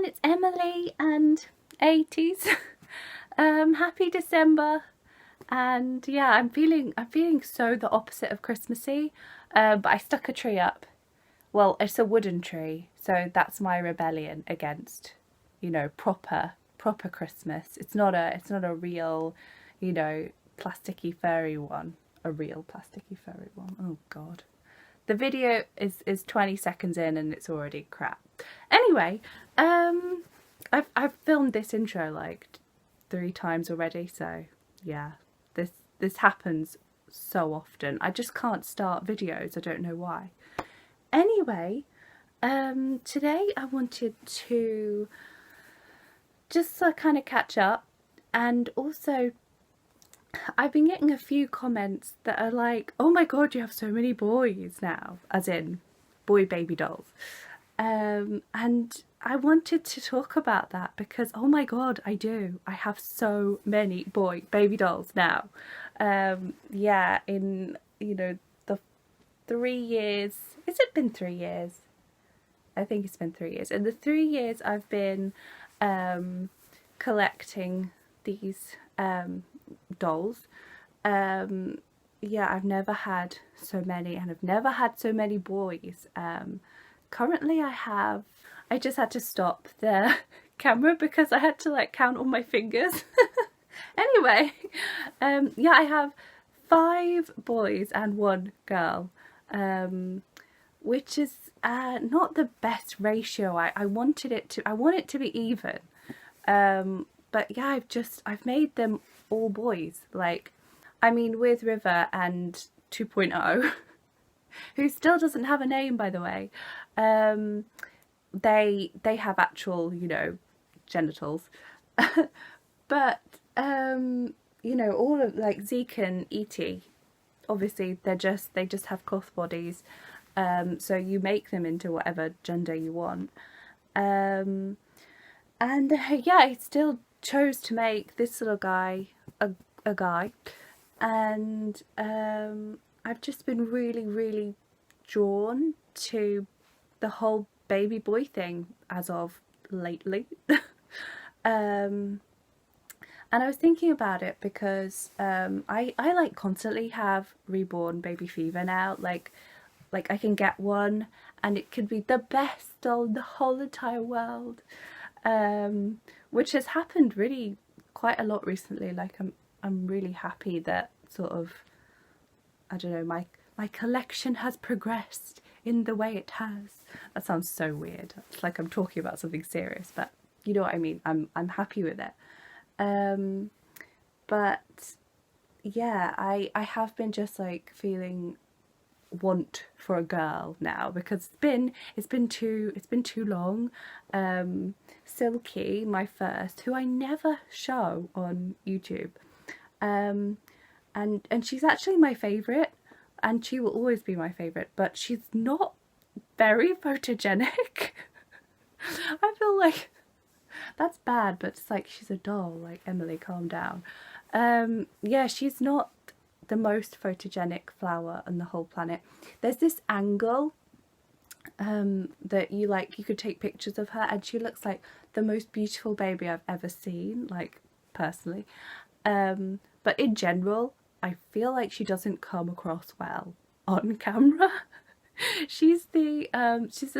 everyone, it's Emily and 80s. Happy December. And yeah, I'm feeling so the opposite of Christmassy. But I stuck a tree up. Well, it's a wooden tree, so that's my rebellion against, proper Christmas. It's not a real, plasticky furry one. A real plasticky furry one. Oh God. The video is 20 seconds in and it's already crap. Anyway, I've filmed this intro like 3 times already, so yeah, this happens so often. I just can't start videos. I don't know why. Anyway, today I wanted to just kind of catch up, and also I've been getting a few comments that are like, oh my god, you have so many boys now, as in boy baby dolls. And I wanted to talk about that because, oh my god, I do. I have so many boy baby dolls now. Yeah, in, the 3 years, has it been 3 years? I think it's been 3 years. In the 3 years I've been collecting these dolls, yeah, I've never had so many, and I've never had so many boys. Currently I just had to stop the camera because I had to like count on my fingers. Anyway, yeah, I have 5 boys and 1 girl, which is not the best ratio. I want it to be even. But yeah, I've made them all boys. Like, I mean, with River and 2.0, who still doesn't have a name, by the way, they have actual, genitals. But all of like Zeke and E.T., obviously they just have cloth bodies. So you make them into whatever gender you want. And yeah, I still chose to make this little guy a guy, and I've just been really drawn to the whole baby boy thing as of lately. And I was thinking about it because I like constantly have reborn baby fever now. Like I can get one and it could be the best doll in the whole entire world, which has happened really quite a lot recently. Like I'm really happy that sort of, I don't know, my collection has progressed in the way it has. That sounds so weird. It's like I'm talking about something serious, but you know what I mean. I'm happy with it. But yeah, I have been just like feeling want for a girl now because it's been too long. Silky, my first, who I never show on YouTube, and she's actually my favourite, and she will always be my favourite, but she's not very photogenic. I feel like that's bad, but it's like, she's a doll. Like, Emily, calm down. Yeah, she's not the most photogenic flower on the whole planet. There's this angle that you could take pictures of her and she looks like the most beautiful baby I've ever seen, like, personally. But in general, I feel like she doesn't come across well on camera. She's the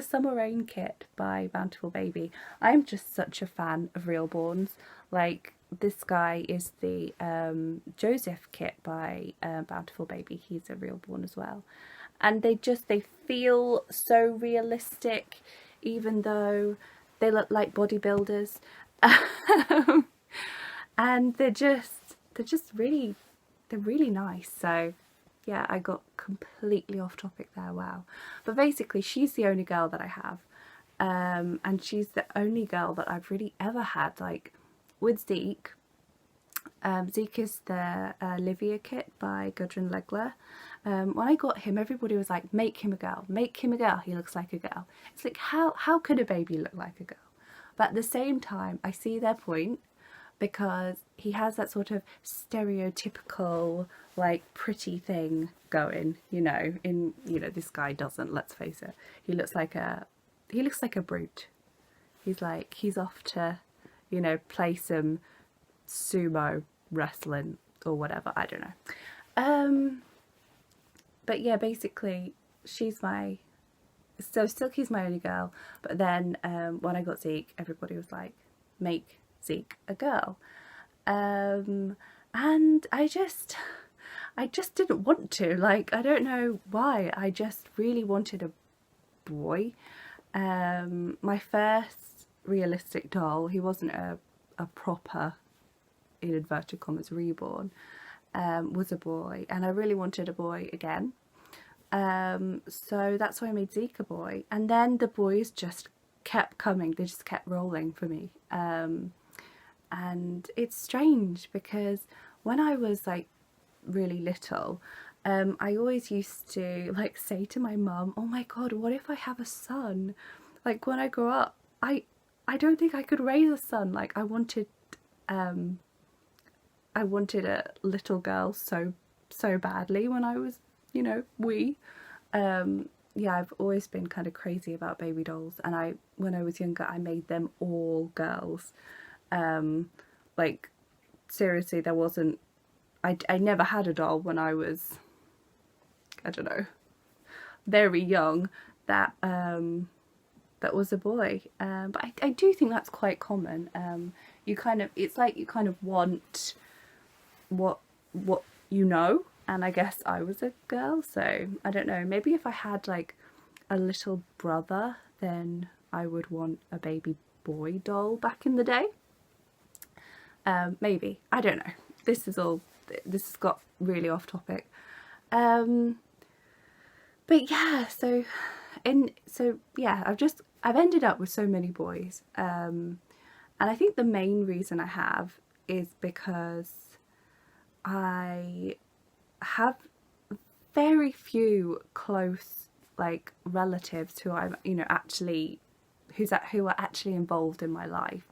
Summer Rain kit by Bountiful Baby. I'm just such a fan of Realborns. Like, this guy is the Joseph kit by Bountiful Baby. He's a Realborn as well. And they feel so realistic, even though they look like bodybuilders. And they're really nice. So yeah, I got completely off topic there, wow. But basically, she's the only girl that I have. And she's the only girl that I've really ever had. Like, with Zeke, Zeke is the Livia kit by Gudrun Legler. When I got him, everybody was like, make him a girl, make him a girl, he looks like a girl. It's like, how could a baby look like a girl? But at the same time, I see their point, because he has that sort of stereotypical, like, pretty thing going, this guy doesn't, let's face it. He looks like a brute. he's off to, you know, play some sumo wrestling or whatever, I don't know. But yeah, basically Silky's my only girl, but then when I got Zeke, everybody was like, make Zeke a girl. And I just didn't want to, like, I don't know why, I just really wanted a boy. My first realistic doll, he wasn't a proper, in inverted commas, reborn, was a boy, and I really wanted a boy again. So that's why I made Zeke a boy, and then the boys just kept coming, they just kept rolling for me. And it's strange because when I was like really little, I always used to like say to my mum, oh my god, what if I have a son? Like when I grow up, I don't think I could raise a son. Like I wanted a little girl so badly when I was, you know, wee. Yeah, I've always been kind of crazy about baby dolls, and when I was younger I made them all girls. Like seriously, there wasn't, I never had a doll when I was, I don't know, very young that that was a boy. But I do think that's quite common. You kind of, it's like you kind of want what you know, and I guess I was a girl, so I don't know, maybe if I had like a little brother, then I would want a baby boy doll back in the day. Maybe, I don't know, this has got really off topic. But yeah, so yeah, I've ended up with so many boys, and I think the main reason I have is because I have very few close like relatives who I'm, you know, actually who are actually involved in my life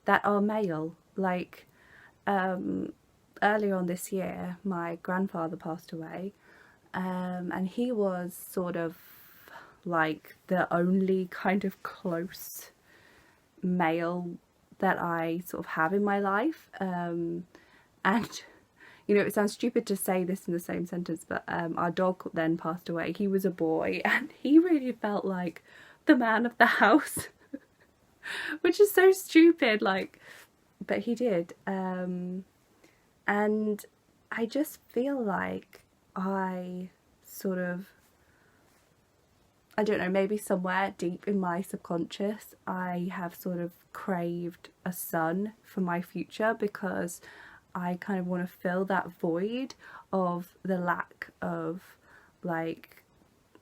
that are male. Like earlier on this year my grandfather passed away, and he was sort of like the only kind of close male that I sort of have in my life. And you know, it sounds stupid to say this in the same sentence, but our dog then passed away. He was a boy and he really felt like the man of the house, which is so stupid, like, but he did. And I just feel like I sort of, I don't know, maybe somewhere deep in my subconscious I have sort of craved a son for my future, because I kind of want to fill that void of the lack of like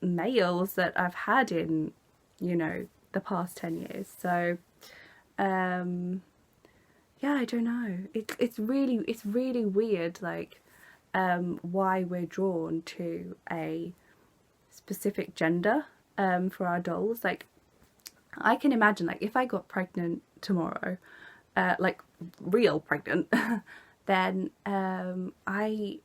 males that I've had in, you know, the past 10 years. So yeah, I don't know, it's really weird, like why we're drawn to a specific gender for our dolls. Like I can imagine, like if I got pregnant tomorrow, like real pregnant, then I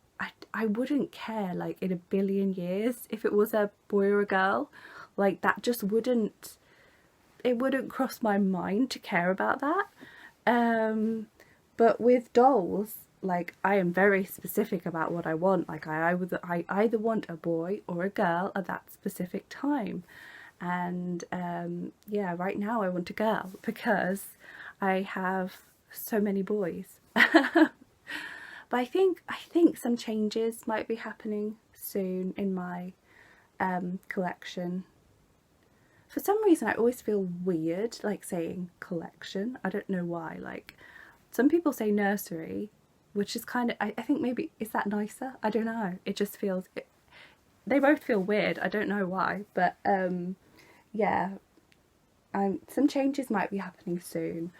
wouldn't care like in a billion years if it was a boy or a girl. Like that just wouldn't, it wouldn't cross my mind to care about that. But with dolls, like I am very specific about what I want. Like I either want a boy or a girl at that specific time. And yeah, right now I want a girl because I have so many boys. But I think some changes might be happening soon in my collection. For some reason I always feel weird like saying collection. I don't know why. Like some people say nursery, which is kind of, I think maybe, is that nicer? I don't know. It just feels, they both feel weird. I don't know why. But yeah, some changes might be happening soon.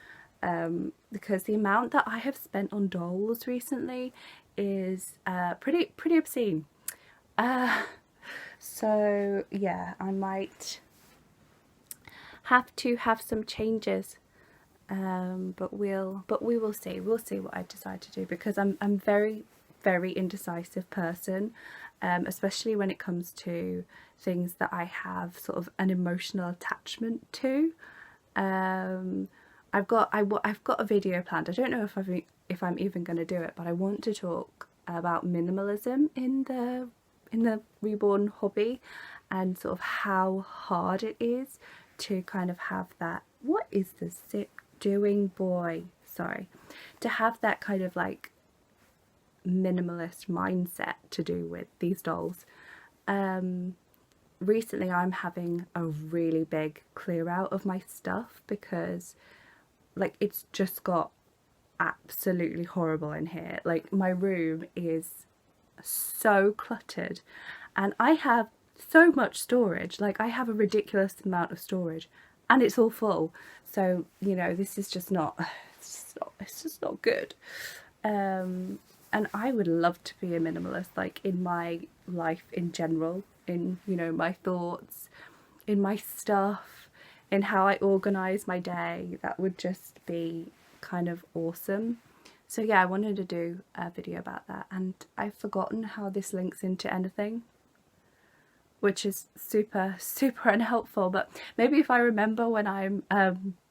Because the amount that I have spent on dolls recently is pretty obscene. So yeah, I might have to have some changes, but we will see. We'll see what I decide to do, because I'm very indecisive person, especially when it comes to things that I have sort of an emotional attachment to. I've got a video planned. I don't know if I'm even going to do it, but I want to talk about minimalism in the reborn hobby, and sort of how hard it is to kind of have that, what is the zip doing, boy? Sorry. To have that kind of like minimalist mindset to do with these dolls. Recently I'm having a really big clear out of my stuff because like it's just got absolutely horrible in here. Like my room is so cluttered and I have so much storage. Like I have a ridiculous amount of storage and it's all full. So, you know, this is just not, it's just not good. And I would love to be a minimalist, like in my life in general, in, you know, my thoughts, in my stuff, in how I organise my day. That would just be kind of awesome. So yeah, I wanted to do a video about that, and I've forgotten how this links into anything, which is super unhelpful, but maybe if I remember when I'm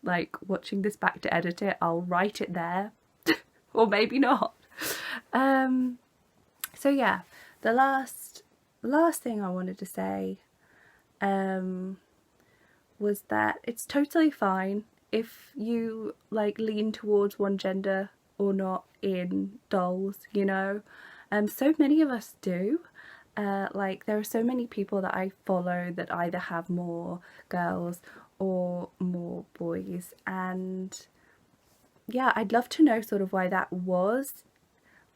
like watching this back to edit it, I'll write it there or maybe not. So yeah, the last thing I wanted to say was that it's totally fine if you like lean towards one gender or not in dolls, you know. So many of us do. Like there are so many people that I follow that either have more girls or more boys, and yeah, I'd love to know sort of why that was,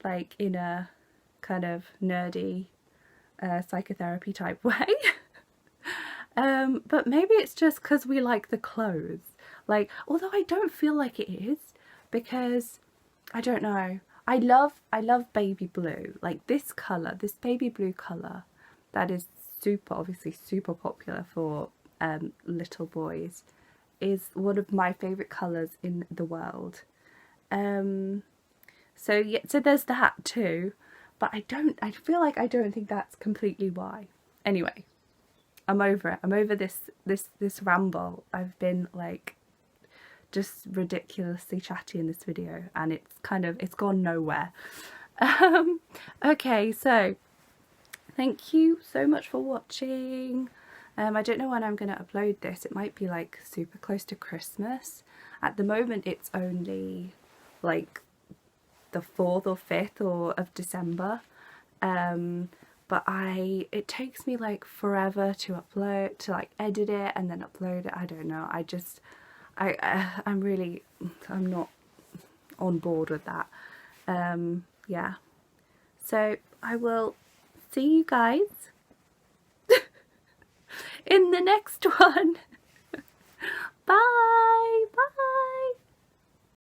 like in a kind of nerdy psychotherapy type way. But maybe it's just because we like the clothes. Like, although I don't feel like it is, because I don't know. I love baby blue. Like this colour, this baby blue colour, that is obviously super popular for little boys, is one of my favourite colours in the world. So yeah, so there's that too, but I feel like I don't think that's completely why. Anyway, I'm over it. I'm over this ramble. I've been like just ridiculously chatty in this video, and it's gone nowhere. Okay, so thank you so much for watching. I don't know when I'm going to upload this. It might be like super close to Christmas. At the moment it's only like the 4th or 5th of December, but it takes me like forever to upload, to like edit it and then upload it. I don't know, I'm not on board with that. Yeah, so I will see you guys in the next one. Bye.